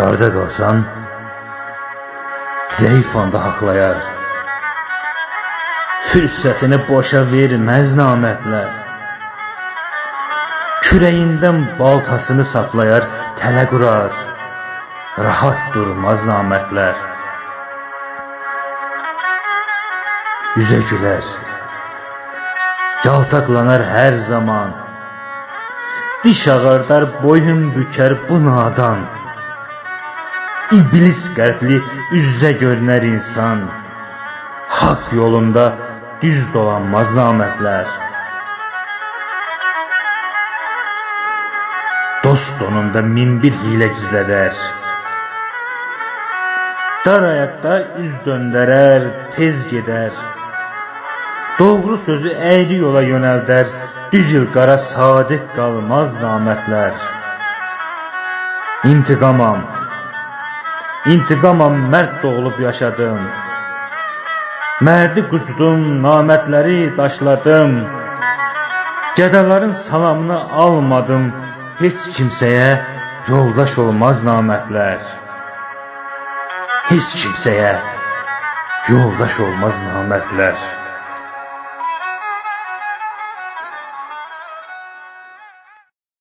Darda qalsan, zəif anda haqlayar. Fürsətini boşa verməz namərdlər. Kürəyindən baltasını saplayar, tələ qurar. Rahat durmaz namərdlər. Üzə gülər, yaltaqlanar hər zaman. Diş ağardar, boyun bükər bu nadan. İblis qəlbli üzdə görünər insan. Haqq yolunda düz dolanmaz namərdlər. Dost donunda min bir hilə gizlədər. Dar ayaqda üz döndərər, tez gedər. Doğru sözü əyri yola yönəldər. Düz il qara sadiq qalmaz namərdlər. İntiqamam, mərd doğulub yaşadım. Mərdi qucdum, namərdləri daşladım. Gədaların salamını almadım. Heç kimsəyə yoldaş olmaz namərdlər. Heç kimsəyə yoldaş olmaz namərdlər.